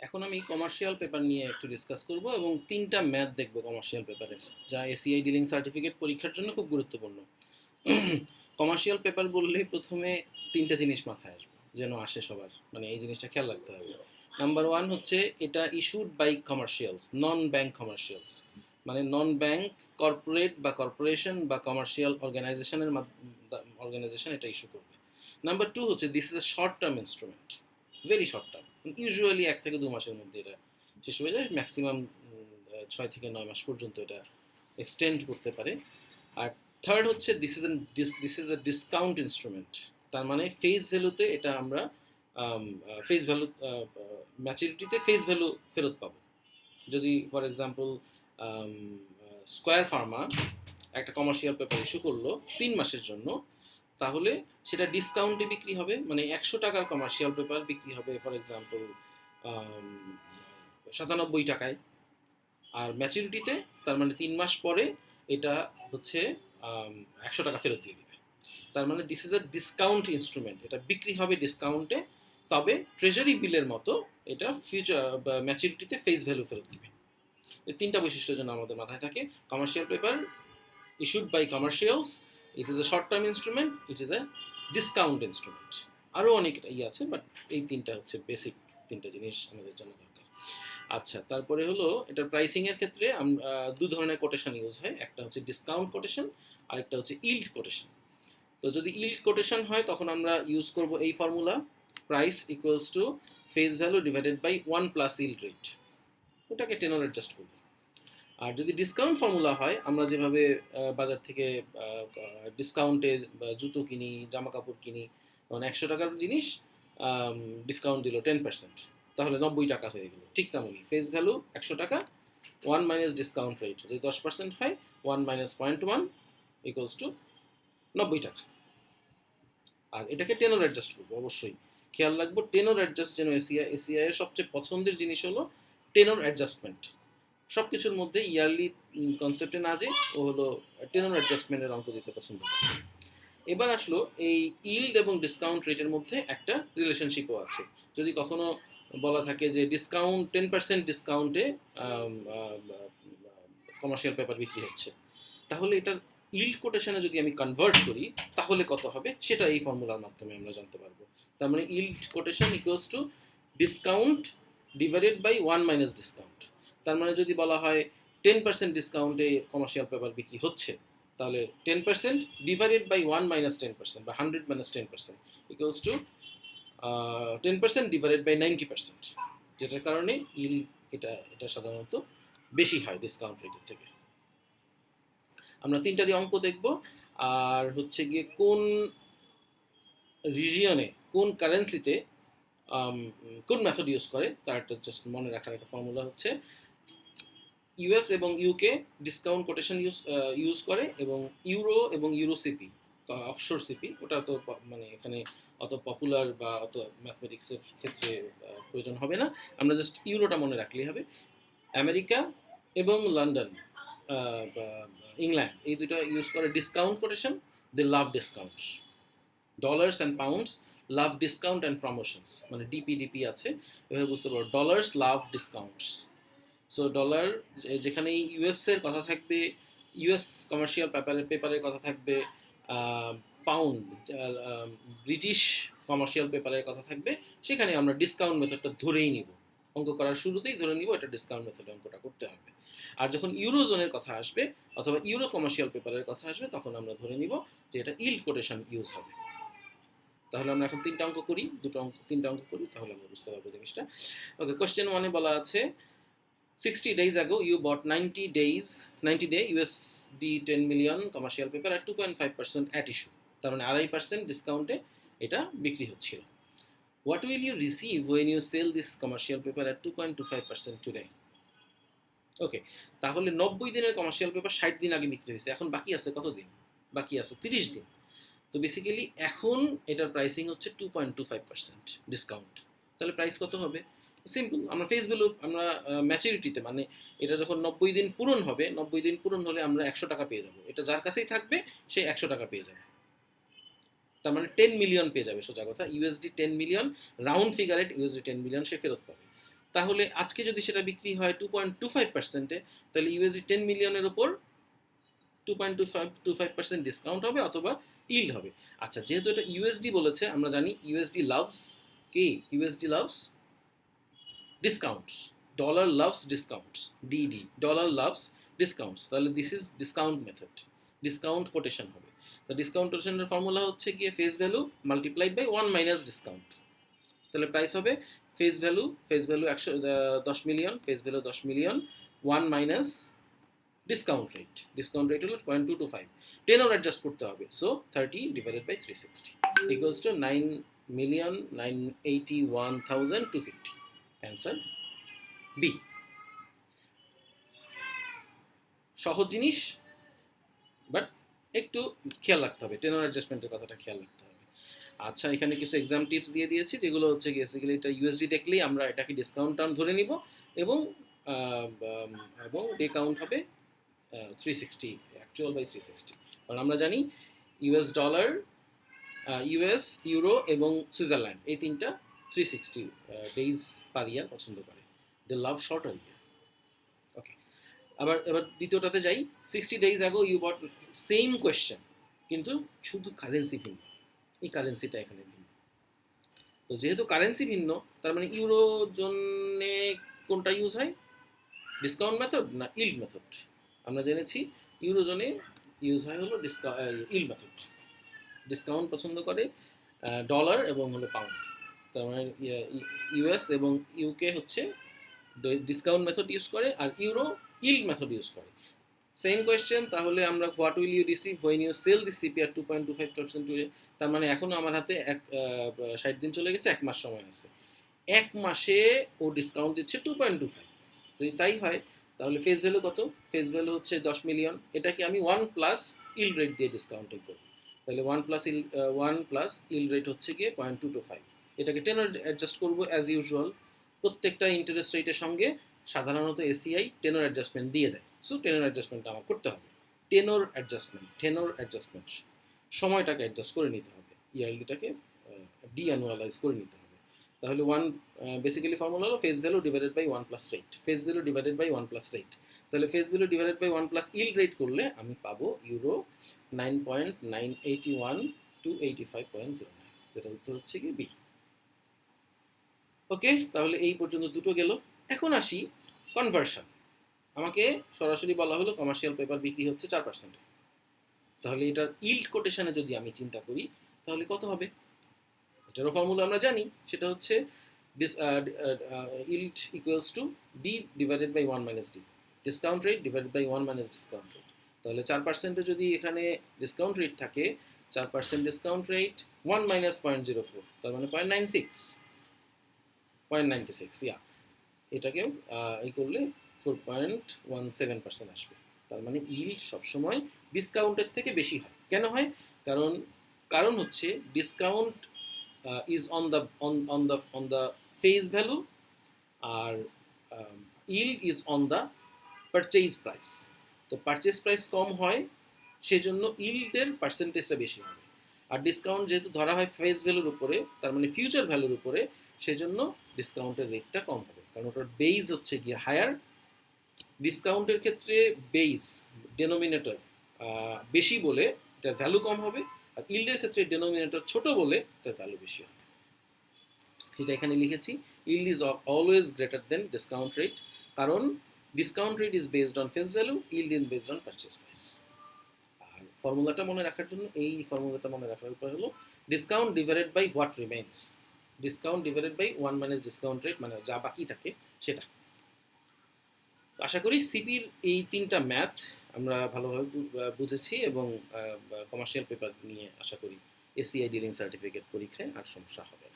এখন আমি commercial paper নিয়ে একটু ডিসকাস করব এবং তিনটা ম্যাথ দেখব কমার্শিয়াল পেপারের, যা এসিআই ডিলিং সার্টিফিকেট পরীক্ষার জন্য খুব গুরুত্বপূর্ণ। কমার্শিয়াল পেপার বললেই প্রথমে তিনটা জিনিস মাথায় আসবে, যেন আসে সবার, মানে এই জিনিসটা খেয়াল রাখতে হবে। নাম্বার ওয়ান হচ্ছে এটা ইস্যুড বাই কমার্শিয়ালস, নন ব্যাংক কমার্শিয়ালস, মানে নন ব্যাংক কর্পোরেট বা কর্পোরেশন বা কমার্শিয়াল অর্গানাইজেশন এটা ইস্যু করবে। নাম্বার টু হচ্ছে this is a short term instrument, very short term, usually 1 থেকে 2 মাসের মধ্যে এটা শেষ হয়ে যায়, ম্যাক্সিমাম 6 থেকে 9 মাস পর্যন্ত এটা এক্সটেন্ড করতে পারে। আর থার্ড হচ্ছে this is a discount instrument, তার মানে ফেস ভ্যালুতে এটা আমরা ফেস ভ্যালু ম্যাচুরিটিতে ফেস ভ্যালু ফেরত পাবো। যদি ফর এক্সাম্পল স্কোয়ার ফার্মা একটা কমার্শিয়াল পেপার ইস্যু করলো 3 মাসের জন্য, তাহলে সেটা ডিসকাউন্টে বিক্রি হবে, মানে 100 টাকার কমার্শিয়াল পেপার বিক্রি হবে ফর এক্সাম্পল 97 টাকায়। আর ম্যাচুরিটিতে, তার মানে 3 মাস পরে এটা হচ্ছে 100 টাকা ফেরত দিয়ে দেবে। তার মানে this is a discount instrument, এটা বিক্রি হবে ডিসকাউন্টে, তবে ট্রেজারি বিলের মতো এটা ফিউচার ম্যাচুরিটিতে ফেস ভ্যালু ফেরত দিবে। এই তিনটা বৈশিষ্ট্য যেন আমাদের মাথায় থাকে। Commercial paper issued by commercials, it is a short term instrument, it is a discount instrument. আরও অনেক আছে, বাট এই তিনটা হচ্ছে বেসিক তিনটা জিনিস আমাদের জানা দরকার। আচ্ছা, তারপরে হলো এটার প্রাইসিং এর ক্ষেত্রে দু ধরনের কোটেশন ইউজ হয়, একটা হচ্ছে ডিসকাউন্ট কোটেশন আর একটা হচ্ছে ইল্ড কোটেশন। তো যদি ইল্ড কোটেশন হয় তখন আমরা ইউজ করব এই formula, price equals to face value divided by 1 + yield rate, ওটাকে টেনর অ্যাডজাস্ট করব। আর যদি ডিসকাউন্ট ফর্মুলা হয়, আমরা যেভাবে বাজার থেকে ডিসকাউন্টে জুতো কিনি, জামা কাপড় কিনি, মানে 100 টাকার জিনিস ডিসকাউন্ট দিল 10%, তাহলে 90 টাকা হয়ে গেল। ঠিক তেমনই ফেস ভ্যালু 100 টাকা, 1 - ডিসকাউন্ট রেট যদি 10% হয়, 1 - 0.1 ইকুয়ালস টু 90 টাকা। আর এটাকে টেনর অ্যাডজাস্ট করবো, অবশ্যই খেয়াল রাখবো টেনর অ্যাডজাস্ট যেন এসিআই এর সবচেয়ে পছন্দের জিনিস হলো টেনর অ্যাডজাস্টমেন্ট। সব কিছুর মধ্যে ইয়ারলি কনসেপ্টে না যে ও হলো টেনর অ্যাডজাস্টমেন্টের অঙ্ক দিতে পছন্দ করে। এবার আসলো এই ইল্ড এবং ডিসকাউন্ট রেটের মধ্যে একটা রিলেশনশিপও আছে। যদি কখনো বলা থাকে যে ডিসকাউন্ট 10% ডিসকাউন্টে কমার্শিয়াল পেপার বিক্রি হচ্ছে, তাহলে এটার ইল্ড কোটেশনে যদি আমি কনভার্ট করি তাহলে কত হবে, সেটা এই ফর্মুলার মাধ্যমে আমরা জানতে পারবো। তার মানে yield quotation equals to discount divided by 1 - discount. তার মানে যদি বলা হয় 10% ডিসকাউন্টে কমার্শিয়াল পেপার বিক্রি হচ্ছে, তাহলে 10% ডিভাইডেড বাই 1 - 10% বা 100 - 10% ইকুয়ালস টু 10% ডিভাইডেড বাই 90%, যেটার কারণে ইল্ড এটা সাধারণত বেশি হয় ডিসকাউন্ট রেটের থেকে। আমরা তিনটারই অঙ্ক দেখব। আর হচ্ছে গিয়ে কোন রিজিয়নে কোন কারেন্সিতে কোন মেথড ইউজ করে তার একটা জাস্ট মনে রাখার একটা ফর্মুলা হচ্ছে ইউএস এবং ইউকে ডিসকাউন্ট কোটেশন ইউজ করে, এবং ইউরো এবং ইউরো সিপি, অফশোর সিপি, ওটা তো মানে এখানে অত পপুলার বা অত ম্যাথমেটিক্সের ক্ষেত্রে প্রয়োজন হবে না, আমরা জাস্ট ইউরোটা মনে রাখলেই হবে। আমেরিকা এবং লন্ডন, ইংল্যান্ড, এই দুটো ইউজ করে discount quotation, they love discounts. Dollars and pounds love discount and promotions, মানে ডিপি আছে, এভাবে বুঝতে পারো, dollars love discounts. So dollar যেখানে ইউএস এর কথা থাকবে, ইউএস কমার্শিয়াল পেপারের কথা থাকবে, পাউন্ড ব্রিটিশ কমার্শিয়াল পেপারের কথা থাকবে, সেখানে আমরা ডিসকাউন্ট মেথডটা ধরেই নিব, অঙ্ক করার শুরুতেই ধরে নিব এটা ডিসকাউন্ট মেথডে অঙ্কটা করতে হবে। আর যখন ইউরোজোনের কথা আসবে অথবা ইউরো কমার্শিয়াল পেপারের কথা আসবে, তখন আমরা ধরে নিব যে এটা ইল্ড কোটেশন ইউজ হবে। তাহলে আমরা এখন তিনটা অঙ্ক করি, তাহলে আমরা বুঝতে পারবো জিনিসটা। ওকে, কোয়েশ্চেন 1-এ বলা আছে 60 days ago you bought 90-day USD 10 million commercial paper at 2.5% at issue, তার মানে 2.5% ডিসকাউন্টে এটা বিক্রি হচ্ছিল। What will you receive when you sell this commercial paper at 2.25% today? ওকে, তাহলে 90 দিনের কমার্শিয়াল পেপার 60 দিন আগে বিক্রি হয়েছে, এখন বাকি আছে কত দিন? বাকি আছে 30 দিন। তো বেসিক্যালি এখন এটার প্রাইসিং হচ্ছে 2.25% ডিসকাউন্ট, তাহলে প্রাইস কত হবে? সিম্পল, আমরা ফেস ভ্যালু, আমরা ম্যাচুরিটিতে, মানে এটা যখন 90 দিন পূরণ হবে, 90 দিন পূরণ হলে আমরা 100 টাকা পেয়ে যাবো, এটা যার কাছেই থাকবে সে 100 টাকা পেয়ে যাবে, তার মানে 10 মিলিয়ন পেয়ে যাবে, সোজা কথা ইউএসডি 10 মিলিয়ন, রাউন্ড ফিগারেট ইউএসডি 10 মিলিয়ন সে ফেরত পাবে। তাহলে আজকে যদি সেটা বিক্রি হয় 2.25%, তাহলে ইউএসডি 10 মিলিয়নের ওপর 2.25% ডিসকাউন্ট হবে অথবা ইল্ড হবে। আচ্ছা, যেহেতু এটা ইউএসডি বলেছে, আমরা জানি ইউএসডি লাভস কি, USD loves discounts, dollar loves discounts, DD, dollar loves discounts. তাহলে this is discount method, discount quotation হবে। তো ডিসকাউন্ট কোটেশনের ফর্মুলা হচ্ছে গিয়ে face value multiplied by 1 minus discount. তাহলে প্রাইস হবে face value 10 million, face value 10 million, 1 minus discount rate হলো 0.225, 10 ওর অ্যাডজাস্ট করতে হবে, so 30 divided by 360 equals to 9,981,250। Answer B. সহজ জিনিস, বাট একটু খেয়াল রাখতে হবে, টেনর অ্যাডজাস্টমেন্টের কথাটা খেয়াল রাখতে হবে। আচ্ছা, এখানে কিছু এক্সাম টিপস দিয়ে দিয়েছি, যেগুলো হচ্ছে বেসিক্যালি এটা ইউএসডি দেখলেই আমরা এটাকে ডিসকাউন্ট টার্ম ধরে নিব, এবং এবং ডে কাউন্ট হবে 360, অ্যাকচুয়াল বাই 360। কারণ আমরা জানি ইউএস ডলার, ইউএস, ইউরো এবং সুইজারল্যান্ড, এই তিনটা 360 ডেইজ পার ইয়ার পছন্দ করে, দে লাভ শর্টার ইয়ার। ওকে, এবার দ্বিতীয়টাতে যাই। 60 days ago you bought same question, কিন্তু শুধু কারেন্সি ভিন্ন, এই কারেন্সিটা এখানে ভিন্ন। তো যেহেতু কারেন্সি ভিন্ন, তার মানে ইউরো জন্যে কোনটা ইউজ হয়, ডিসকাউন্ট মেথড না ইল্ড মেথড? আমরা জেনেছি ইউরো জোনে ইউজ হয় হলো ইল্ড মেথড। ডিসকাউন্ট পছন্দ করে ডলার এবং হলো পাউন্ড। তার মানে ইউএস এবং ইউকে হচ্ছে ডিসকাউন্ট মেথড ইউজ করে, আর ইউরো ইল্ড মেথড ইউজ করে। সেম কোয়েশ্চেন, তাহলে আমরা what will you receive when you sell this CP are 2.25% today? তার মানে এখনো আমার হাতে 60 দিন চলে গেছে, 1 মাস সময় আছে। 1 মাসে ও ডিসকাউন্ট দিচ্ছে 2.25। যদি তাই হয় তাহলে ফেস ভ্যালু কত? ফেস ভ্যালু হচ্ছে 10 মিলিয়ন, এটাকে আমি 1 প্লাস ইল রেট দিয়ে ডিসকাউন্টিং করব। তাহলে 1 প্লাস ইল রেট হচ্ছে গিয়ে 0.225। এটাকে টেনর অ্যাডজাস্ট করবো অ্যাজ ইউজুয়াল। প্রত্যেকটা ইন্টারেস্ট রেটের সঙ্গে সাধারণত এসিআই টেনর অ্যাডজাস্টমেন্ট দিয়ে দেয়, সো টেনর অ্যাডজাস্টমেন্টটা আমার করতে হবে। টেনর অ্যাডজাস্টমেন্ট, সময়টাকে অ্যাডজাস্ট করে নিতে হবে, ইয়ারলিটাকে ডি অ্যানুয়ালাইজ করে নিতে হবে। তাহলে বেসিক্যালি ফর্মুলা হলো face value divided by 1 plus rate, face value divided by 1 plus rate. তাহলে face value divided by 1 plus yield rate করলে আমি পাবো ইউরো 9.981 to 85.09, যেটা উত্তর হচ্ছে কি বি। ওকে, তাহলে এই পর্যন্ত দুটো গেল। এখন আসি কনভার্সন। আমাকে সরাসরি বলা হলো কমার্শিয়াল পেপার বিক্রি হচ্ছে 4%, তাহলে এটার ইল্ড কোটেশনে যদি আমি চিন্তা করি তাহলে কত হবে? এটারও ফর্মুলা আমরা জানি, সেটা হচ্ছে yield equals to D divided by 1 minus D, discount rate divided by 1 minus discount rate. তাহলে 4%-এ যদি এখানে ডিসকাউন্ট রেট থাকে, 4% ডিসকাউন্ট রেট 1 মাইনাস 0.04, তার মানে 0.96, ইয়া, এটাকেও এই করলে 4.17% আসবে। তার মানে ইল্ড সবসময় ডিসকাউন্টের থেকে বেশি হয়। কেন হয়? কারণ হচ্ছে discount is on the face value, আর yield is on the purchase price. তো পারচেজ প্রাইস কম হয়, সেজন্য ইল্ডের পার্সেন্টেজটা বেশি হবে। আর ডিসকাউন্ট যেহেতু ধরা হয় ফেস ভ্যালুর উপরে, তার মানে ফিউচার ভ্যালুর উপরে, সেজন্য ডিসকাউন্টের রেটটা কম হবে, কারণ ওটার বেইজ হচ্ছে গিয়ে হায়ার। ডিসকাউন্টের ক্ষেত্রে বেইজ ডেনোমিনেটর বেশি বলে এটার ভ্যালু কম হবে, আর ইল্ডের ক্ষেত্রে ডেনোমিনেটর ছোট বলে এটার ভ্যালু বেশি হবে। সেটা এখানে লিখেছি, yield is always greater than discount rate, কারণ discount rate is based on face value, yield is based on purchase price. আর ফর্মুলাটা মনে রাখার জন্য, এই ফর্মুলাটা মনে রাখার উপায় হলো discount divided by what remains, discount divided by 1 minus discount rate, মানে যা বাকি থাকে সেটা। আশা করি সিপির এই 3টা ম্যাথ আমরা ভালোভাবে বুঝেছি, এবং কমার্শিয়াল পেপার নিয়ে আশা করি এসিআই ডিলিং সার্টিফিকেট পরীক্ষায় আর সমস্যা হবে।